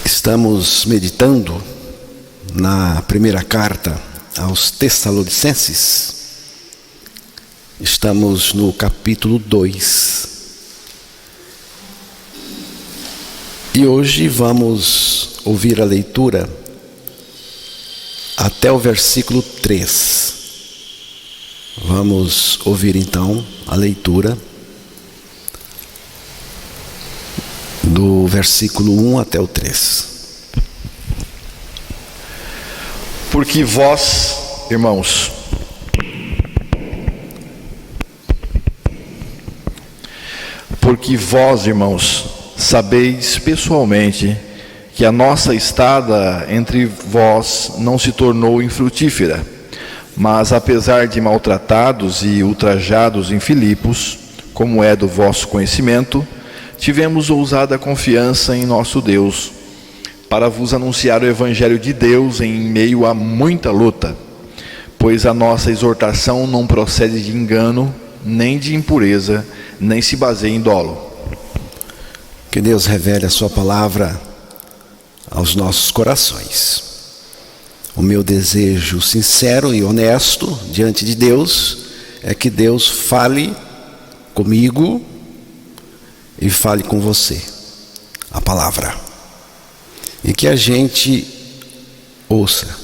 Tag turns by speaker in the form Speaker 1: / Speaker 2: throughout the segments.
Speaker 1: Estamos meditando na primeira carta aos Tessalonicenses. Estamos no capítulo 2. E hoje vamos ouvir a leitura até o versículo 3. Vamos ouvir então a leitura do versículo 1 até o 3.
Speaker 2: Porque vós, irmãos, sabeis pessoalmente que a nossa estada entre vós não se tornou infrutífera, mas apesar de maltratados e ultrajados em Filipos, como é do vosso conhecimento, tivemos ousada confiança em nosso Deus, para vos anunciar o Evangelho de Deus em meio a muita luta, pois a nossa exortação não procede de engano, nem de impureza, nem se baseia em dolo.
Speaker 1: Que Deus revele a sua palavra aos nossos corações. O meu desejo sincero e honesto diante de Deus é que Deus fale comigo e fale com você a palavra, e que a gente ouça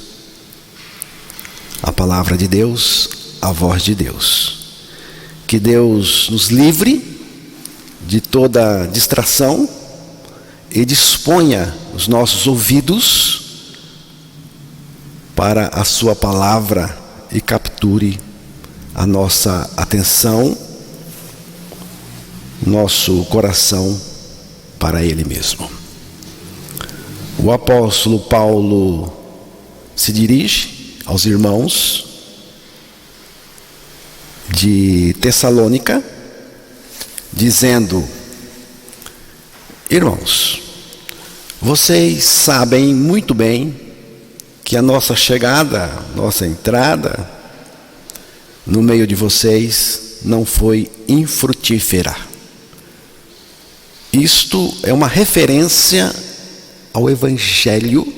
Speaker 1: a palavra de Deus, a voz de Deus. Que Deus nos livre de toda distração e disponha os nossos ouvidos para a sua palavra e capture a nossa atenção, nosso coração para Ele mesmo. O apóstolo Paulo se dirige aos irmãos de Tessalônica, dizendo: irmãos, vocês sabem muito bem que a nossa chegada, nossa entrada no meio de vocês não foi infrutífera. Isto é uma referência ao Evangelho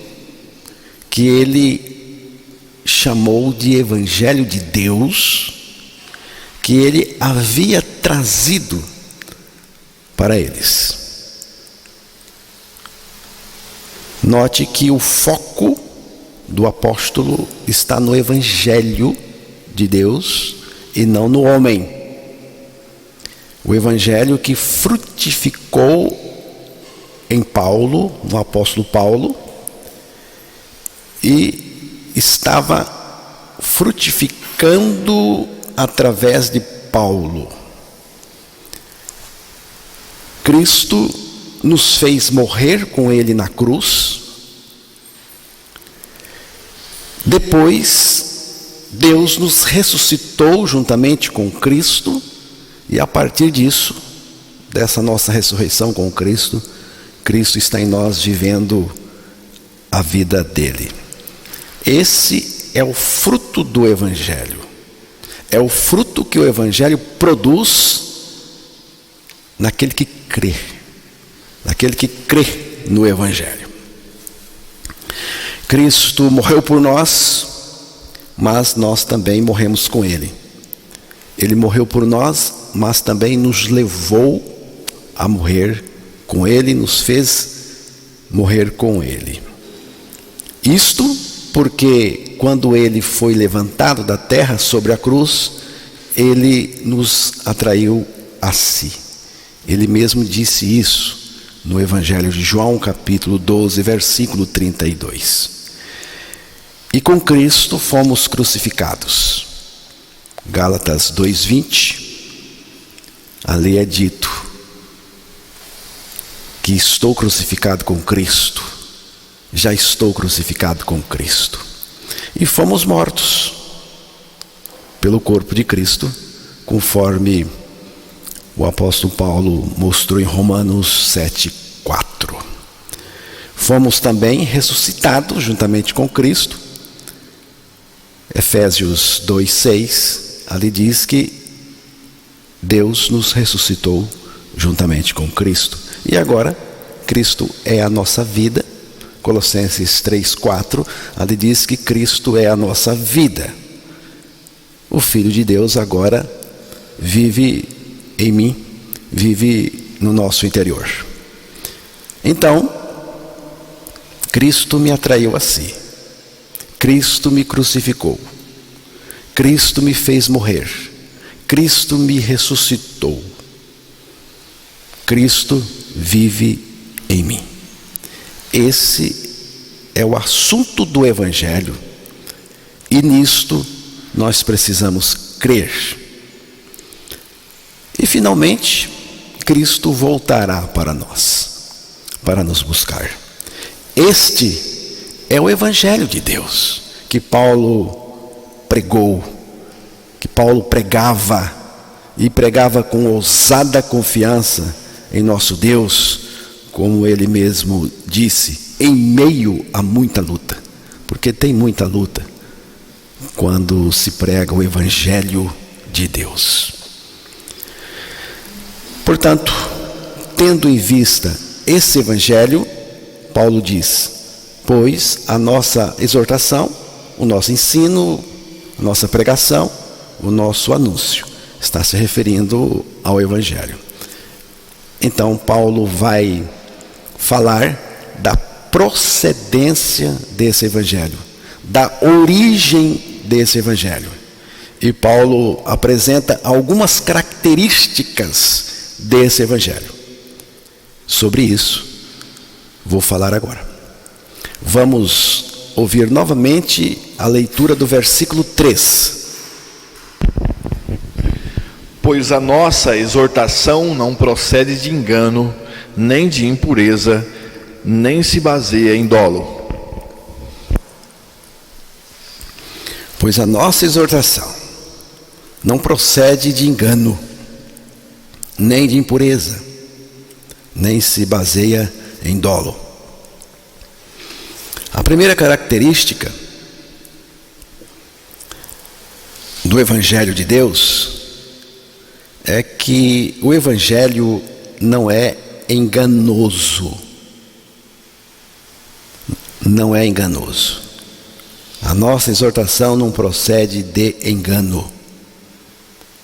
Speaker 1: que ele chamou de Evangelho de Deus, que ele havia trazido para eles. Note que o foco do apóstolo está no Evangelho de Deus e não no homem. O Evangelho que frutificou em Paulo, no apóstolo Paulo, e estava frutificando através de Paulo. Cristo nos fez morrer com Ele na cruz. Depois, Deus nos ressuscitou juntamente com Cristo. E a partir disso, dessa nossa ressurreição com Cristo, Cristo está em nós vivendo a vida dele. Esse é o fruto do Evangelho. É o fruto que o Evangelho produz naquele que crê. Naquele que crê no Evangelho. Cristo morreu por nós, mas nós também morremos com Ele. Ele morreu por nós, mas também nos levou a morrer com Ele, nos fez morrer com Ele. Isto porque quando Ele foi levantado da terra sobre a cruz, Ele nos atraiu a si. Ele mesmo disse isso no Evangelho de João, capítulo 12, versículo 32. E com Cristo fomos crucificados. Gálatas 2:20, ali é dito que estou crucificado com Cristo, já estou crucificado com Cristo. E fomos mortos pelo corpo de Cristo, conforme o apóstolo Paulo mostrou em Romanos 7:4. Fomos também ressuscitados juntamente com Cristo. Efésios 2:6, ali diz que Deus nos ressuscitou juntamente com Cristo. E agora, Cristo é a nossa vida Colossenses 3:4, ali diz que Cristo é a nossa vida. O Filho de Deus agora vive em mim, vive no nosso interior. Então, Cristo me atraiu a si. Cristo me crucificou. Cristo me fez morrer. Cristo me ressuscitou. Cristo vive em mim. Esse é o assunto do Evangelho. E nisto nós precisamos crer. E finalmente, Cristo voltará para nós, para nos buscar. Este é o Evangelho de Deus, que Paulo pregou, que Paulo pregava, e pregava com ousada confiança em nosso Deus, como ele mesmo disse, em meio a muita luta, porque tem muita luta quando se prega o Evangelho de Deus. Portanto, tendo em vista esse Evangelho, Paulo diz: pois a nossa exortação, o nosso ensino, a nossa pregação, o nosso anúncio, está se referindo ao Evangelho. Então Paulo vai falar da procedência desse Evangelho, da origem desse Evangelho. E Paulo apresenta algumas características desse Evangelho. Sobre isso vou falar agora. Vamos ouvir novamente a leitura do versículo 3.
Speaker 2: Pois a nossa exortação não procede de engano, nem de impureza, nem se baseia em dolo.
Speaker 1: Pois a nossa exortação não procede de engano, nem de impureza, nem se baseia em dolo. A primeira característica do Evangelho de Deus é que o Evangelho não é enganoso. Não é enganoso. A nossa exortação não procede de engano.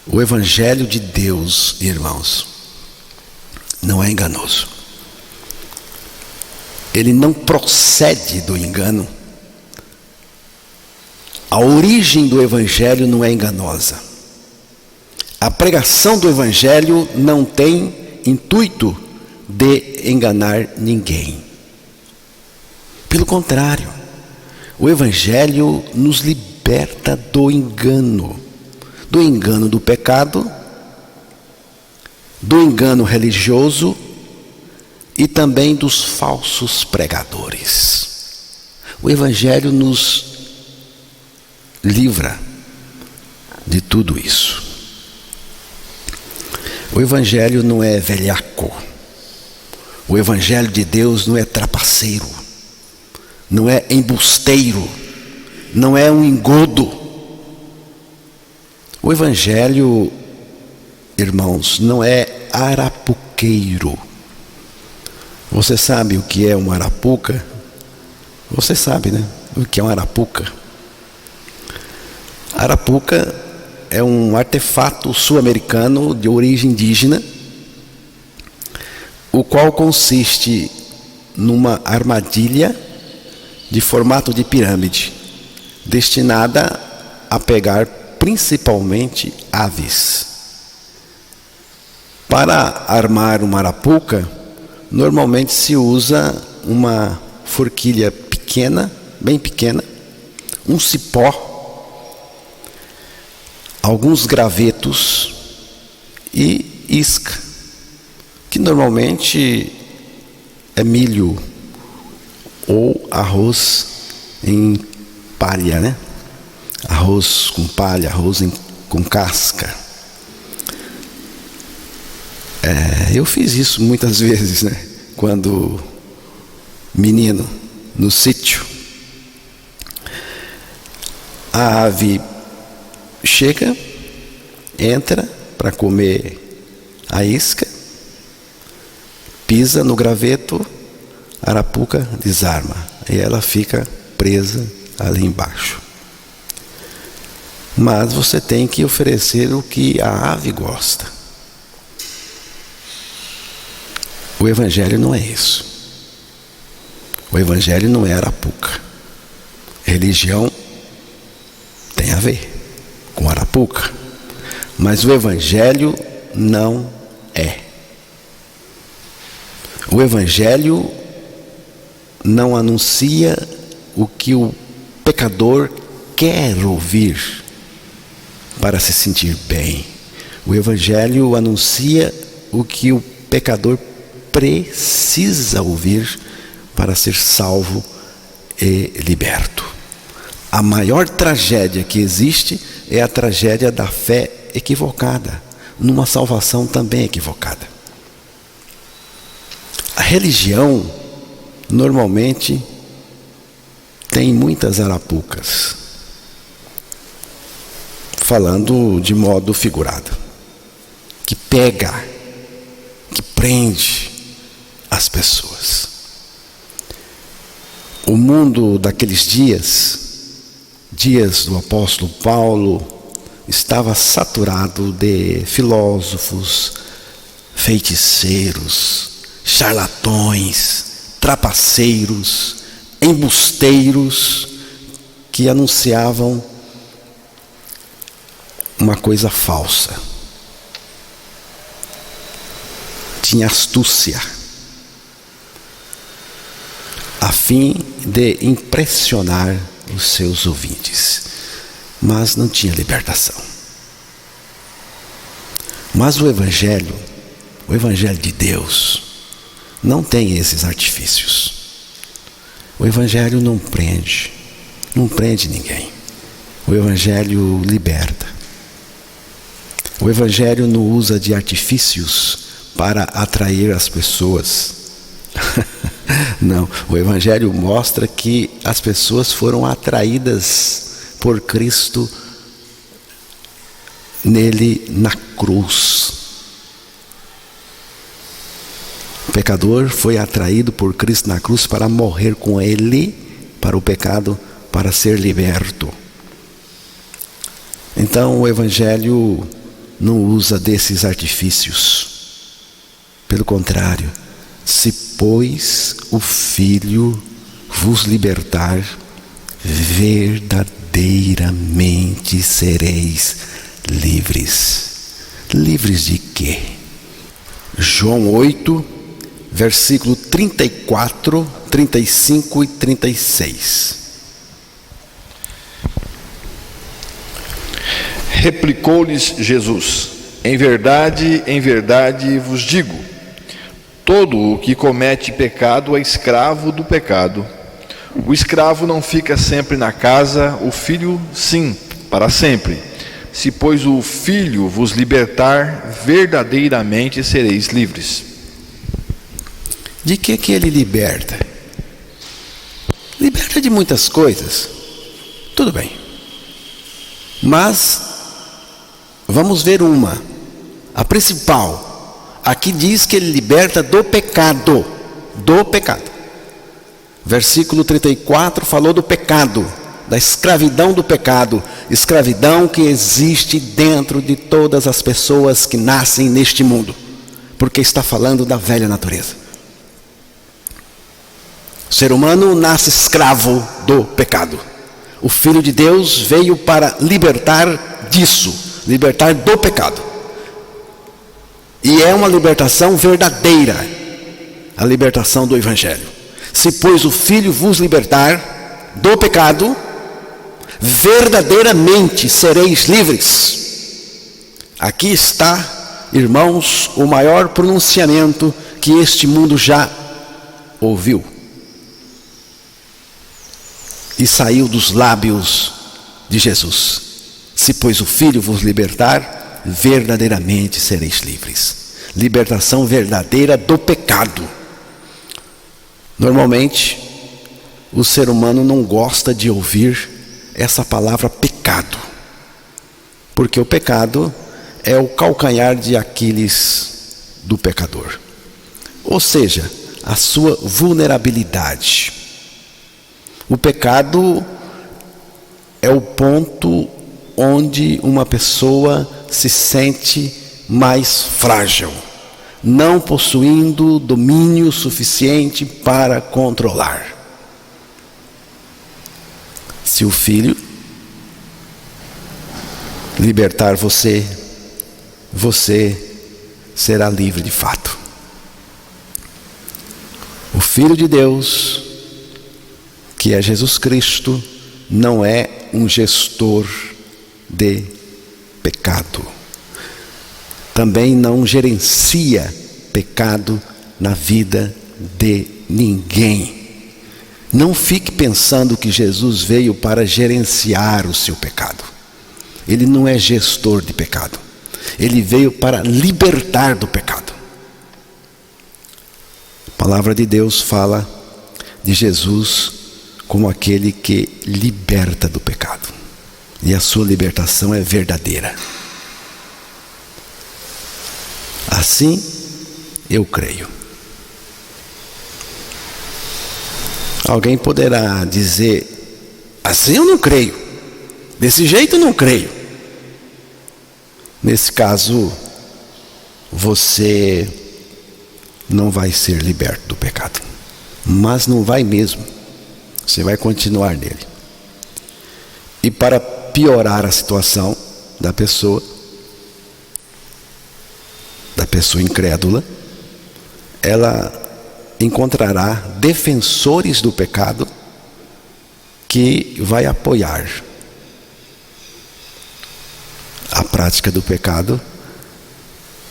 Speaker 1: O Evangelho de Deus, irmãos, não é enganoso. Ele não procede do engano. A origem do Evangelho não é enganosa. A pregação do Evangelho não tem intuito de enganar ninguém. Pelo contrário, o Evangelho nos liberta do engano do pecado, do engano religioso e também dos falsos pregadores. O Evangelho nos livra de tudo isso. O Evangelho não é velhaco. O Evangelho de Deus não é trapaceiro, não é embusteiro, não é um engodo. O Evangelho, irmãos, não é arapuqueiro. Você sabe o que é uma arapuca? Você sabe, né? O que é uma arapuca? Arapuca é um artefato sul-americano de origem indígena, o qual consiste numa armadilha de formato de pirâmide, destinada a pegar principalmente aves. Para armar uma arapuca, normalmente se usa uma forquilha pequena, bem pequena, um cipó, alguns gravetos e isca, que normalmente é milho ou arroz em palha, né? Arroz com palha, com casca. Eu fiz isso muitas vezes, né? Quando menino, no sítio. A ave chega, entra para comer a isca, pisa no graveto, a arapuca desarma e ela fica presa ali embaixo. Mas você tem que oferecer o que a ave gosta. O evangelho não é isso. O evangelho não é arapuca. Religião tem a ver com arapuca, mas o evangelho não é. O evangelho não anuncia o que o pecador quer ouvir para se sentir bem. O evangelho anuncia o que o pecador precisa ouvir para ser salvo e liberto. A maior tragédia que existe é a tragédia da fé equivocada, numa salvação também equivocada. A religião normalmente tem muitas arapucas, falando de modo figurado, que pega, que prende as pessoas. O mundo daqueles dias do apóstolo Paulo, estava saturado de filósofos, feiticeiros, charlatões, trapaceiros, embusteiros, que anunciavam uma coisa falsa. Tinha astúcia, a fim de impressionar os seus ouvintes, mas não tinha libertação. Mas o Evangelho de Deus, não tem esses artifícios. O Evangelho não prende ninguém. O Evangelho liberta. O Evangelho não usa de artifícios para atrair as pessoas. Não, o Evangelho mostra que as pessoas foram atraídas por Cristo nele na cruz. O pecador foi atraído por Cristo na cruz para morrer com ele, para o pecado, para ser liberto. Então o Evangelho não usa desses artifícios. Pelo contrário, se pois o Filho vos libertar, verdadeiramente sereis livres. Livres de quê? João 8, versículo 34, 35 e 36.
Speaker 2: Replicou-lhes Jesus: em verdade vos digo, todo o que comete pecado é escravo do pecado. O escravo não fica sempre na casa, o filho sim, para sempre. Se pois o Filho vos libertar, verdadeiramente sereis livres.
Speaker 1: De que ele liberta? Liberta de muitas coisas. Tudo bem. Mas vamos ver uma. A principal. Aqui diz que ele liberta do pecado. Do pecado. Versículo 34 falou do pecado, da escravidão do pecado. Escravidão que existe dentro de todas as pessoas que nascem neste mundo. Porque está falando da velha natureza. O ser humano nasce escravo do pecado. O Filho de Deus veio para libertar disso, libertar do pecado. E é uma libertação verdadeira, a libertação do Evangelho. Se pois o Filho vos libertar do pecado, verdadeiramente sereis livres. Aqui está, irmãos, o maior pronunciamento que este mundo já ouviu. E saiu dos lábios de Jesus. Se pois o Filho vos libertar, verdadeiramente sereis livres. Libertação verdadeira do pecado. Normalmente, o ser humano não gosta de ouvir essa palavra pecado. Porque o pecado é o calcanhar de Aquiles do pecador. Ou seja, a sua vulnerabilidade. O pecado é o ponto onde uma pessoa se sente mais frágil, não possuindo domínio suficiente para controlar. Se o Filho libertar você, você será livre de fato. O Filho de Deus, que é Jesus Cristo, não é um gestor de pecado. Também não gerencia pecado na vida de ninguém. Não fique pensando que Jesus veio para gerenciar o seu pecado. Ele não é gestor de pecado. Ele veio para libertar do pecado. A palavra de Deus fala de Jesus como aquele que liberta do pecado. E a sua libertação é verdadeira. Assim, eu creio. Alguém poderá dizer, assim eu não creio. Desse jeito eu não creio. Nesse caso, você não vai ser liberto do pecado. Mas não vai mesmo. Você vai continuar nele. E para piorar a situação da pessoa incrédula, ela encontrará defensores do pecado que vai apoiar a prática do pecado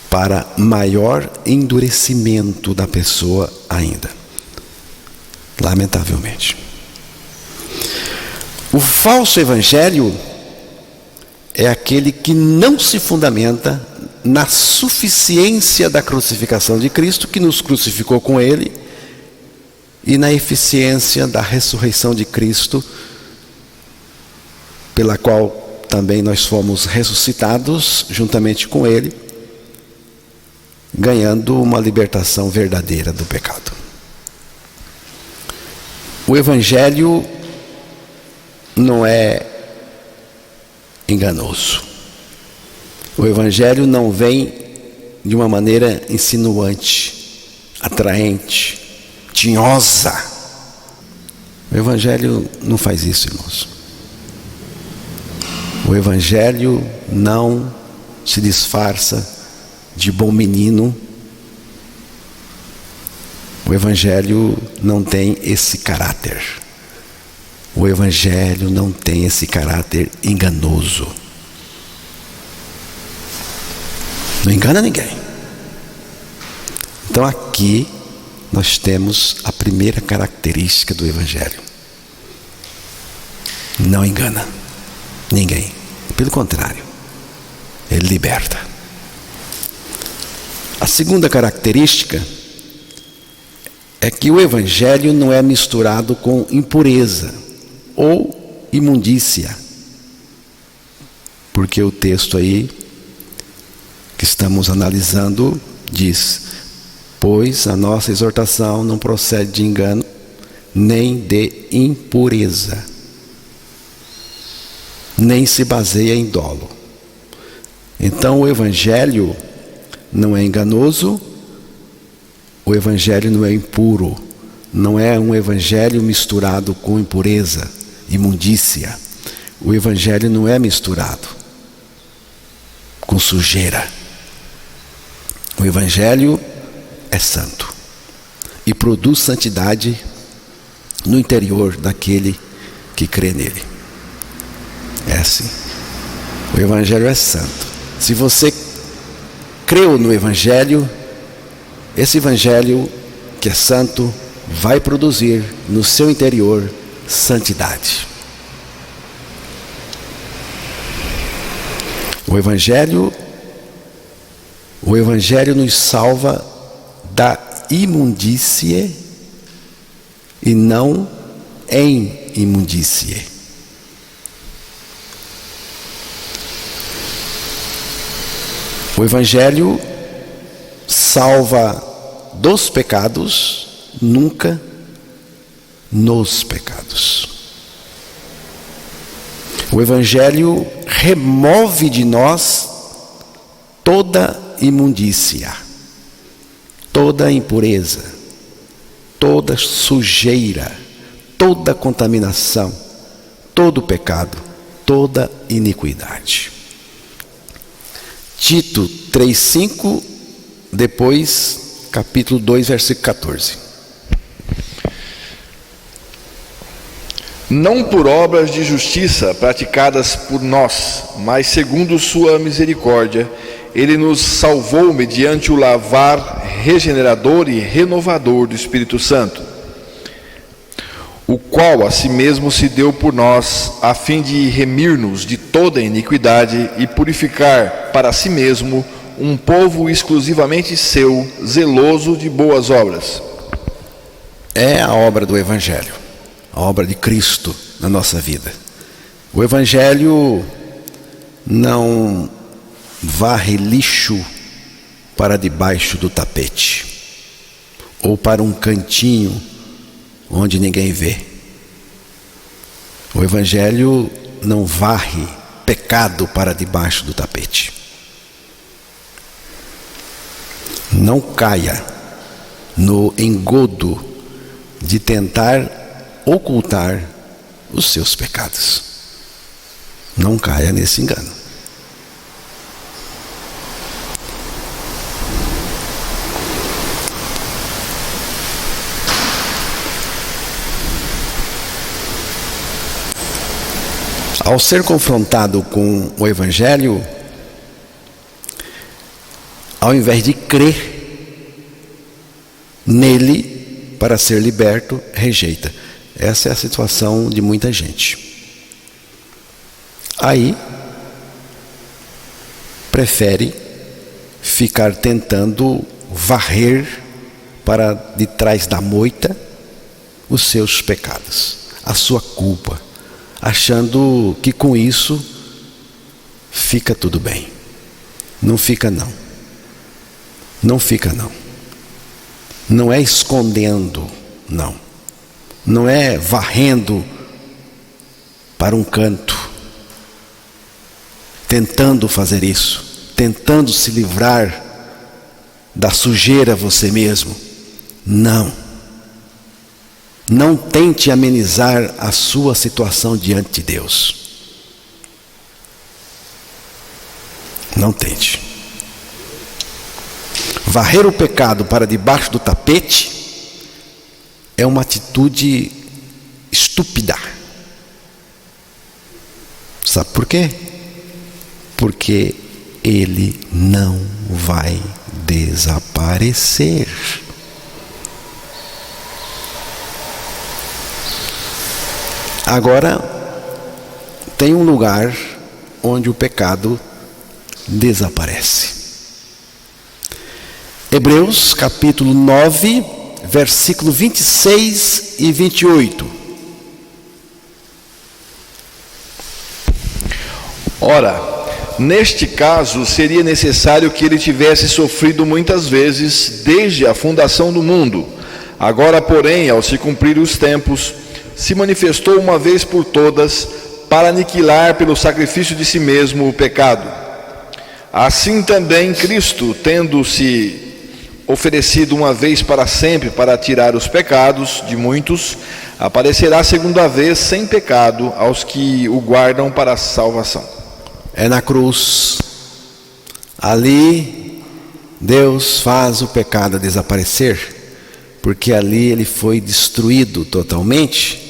Speaker 1: para maior endurecimento da pessoa ainda. Lamentavelmente. O falso evangelho é aquele que não se fundamenta na suficiência da crucificação de Cristo, que nos crucificou com Ele, e na eficiência da ressurreição de Cristo, pela qual também nós fomos ressuscitados juntamente com Ele, ganhando uma libertação verdadeira do pecado. O Evangelho não é enganoso. O Evangelho não vem de uma maneira insinuante, atraente, tinhosa. O Evangelho não faz isso, irmãos. O Evangelho não se disfarça de bom menino. O Evangelho não tem esse caráter. O Evangelho não tem esse caráter enganoso. Não engana ninguém. Então aqui nós temos a primeira característica do Evangelho. Não engana ninguém. Pelo contrário, ele liberta. A segunda característica é que o Evangelho não é misturado com impureza ou imundícia. Porque o texto aí que estamos analisando diz: pois a nossa exortação não procede de engano, nem de impureza, nem se baseia em dolo. Então o Evangelho não é enganoso, o Evangelho não é impuro, não é um Evangelho misturado com impureza, imundícia. O Evangelho não é misturado com sujeira. O Evangelho é santo e produz santidade no interior daquele que crê nele. É assim. O Evangelho é santo. Se você creu no Evangelho, esse Evangelho que é santo vai produzir no seu interior santidade. O Evangelho nos salva da imundície e não em imundície. O Evangelho salva dos pecados nunca nos pecados. O Evangelho remove de nós toda imundícia, toda impureza, toda sujeira, toda contaminação, todo pecado, toda iniquidade. Tito 3:5, depois capítulo 2, versículo 14.
Speaker 2: Não por obras de justiça praticadas por nós, mas segundo sua misericórdia, ele nos salvou mediante o lavar regenerador e renovador do Espírito Santo, o qual a si mesmo se deu por nós, a fim de remir-nos de toda iniquidade e purificar para si mesmo um povo exclusivamente seu, zeloso de boas obras.
Speaker 1: É a obra do Evangelho, a obra de Cristo na nossa vida. O Evangelho não varre lixo para debaixo do tapete ou para um cantinho onde ninguém vê. O Evangelho não varre pecado para debaixo do tapete. Não caia no engodo de tentar ocultar os seus pecados. Não caia nesse engano. Ao ser confrontado com o Evangelho, ao invés de crer nele para ser liberto, rejeita. Essa é a situação de muita gente. Aí, prefere ficar tentando varrer para de trás da moita os seus pecados, a sua culpa, achando que com isso fica tudo bem. Não fica não. Não fica não. Não é escondendo, não. Não é varrendo para um canto, tentando fazer isso, tentando se livrar da sujeira você mesmo. Não. Não tente amenizar a sua situação diante de Deus. Não tente. Varrer o pecado para debaixo do tapete é uma atitude estúpida. Sabe por quê? Porque ele não vai desaparecer. Agora, tem um lugar onde o pecado desaparece. Hebreus capítulo 9, versículo 26 e 28.
Speaker 2: Ora, neste caso seria necessário que ele tivesse sofrido muitas vezes desde a fundação do mundo. Agora, porém, ao se cumprir os tempos, se manifestou uma vez por todas para aniquilar pelo sacrifício de si mesmo o pecado. Assim também Cristo, tendo-se oferecido uma vez para sempre para tirar os pecados de muitos, aparecerá segunda vez sem pecado aos que o guardam para a salvação.
Speaker 1: É na cruz. Ali Deus faz o pecado desaparecer, porque ali ele foi destruído totalmente.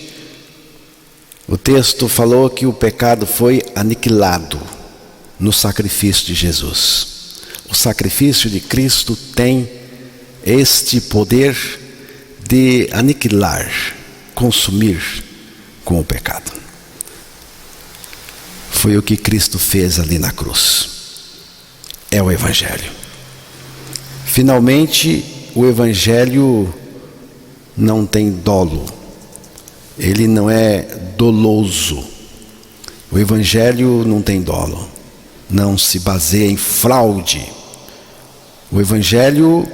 Speaker 1: O texto falou que o pecado foi aniquilado no sacrifício de Jesus. O sacrifício de Cristo tem este poder de aniquilar, consumir com o pecado. Foi o que Cristo fez ali na cruz. É o Evangelho. Finalmente, o Evangelho não tem dolo. Ele não é doloso. O Evangelho não tem dolo. Não se baseia em fraude. O Evangelho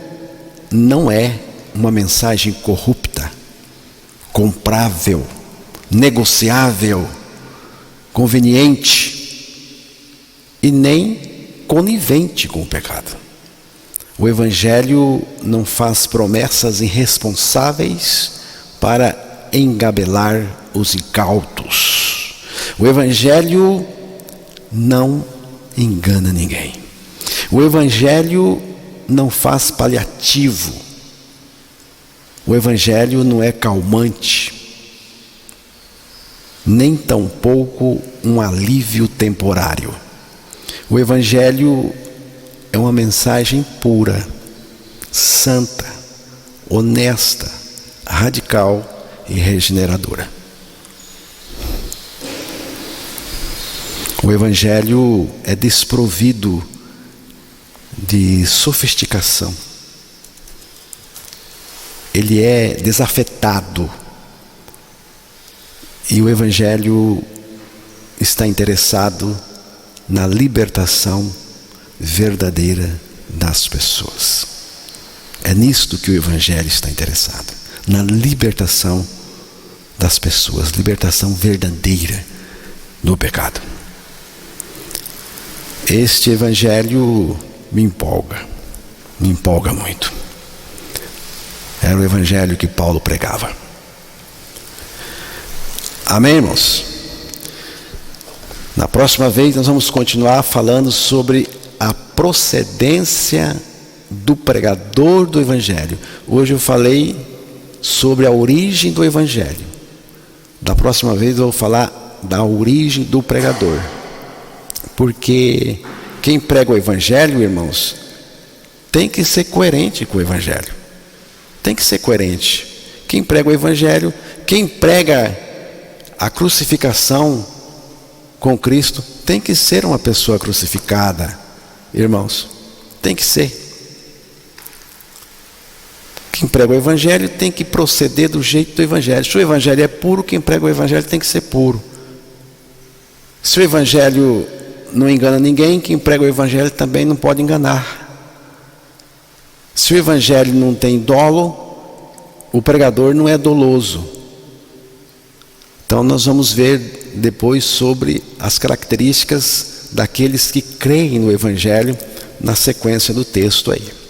Speaker 1: não é uma mensagem corrupta, comprável, negociável, conveniente e nem conivente com o pecado. O Evangelho não faz promessas irresponsáveis para engabelar os incautos. O Evangelho não engana ninguém. O Evangelho não faz paliativo. O Evangelho não é calmante, nem tampouco um alívio temporário. O Evangelho é uma mensagem pura, santa, honesta, radical e regeneradora. O Evangelho é desprovido de sofisticação. Ele é desafetado. E o Evangelho está interessado na libertação verdadeira das pessoas. É nisto que o Evangelho está interessado, na libertação das pessoas, libertação verdadeira do pecado. Este Evangelho me empolga muito. Era o Evangelho que Paulo pregava. Amém, irmãos? Na próxima vez nós vamos continuar falando sobre a procedência do pregador do Evangelho. Hoje eu falei sobre a origem do Evangelho. Da próxima vez eu vou falar da origem do pregador. Porque quem prega o Evangelho, irmãos, tem que ser coerente com o Evangelho. Tem que ser coerente. Quem prega o Evangelho, quem prega a crucificação com Cristo, tem que ser uma pessoa crucificada, irmãos. Tem que ser. Quem prega o Evangelho tem que proceder do jeito do Evangelho. Se o Evangelho é puro, quem prega o Evangelho tem que ser puro. Se o Evangelho não engana ninguém, quem prega o Evangelho também não pode enganar. Se o Evangelho não tem dolo, o pregador não é doloso. Então nós vamos ver depois sobre as características daqueles que creem no Evangelho na sequência do texto aí.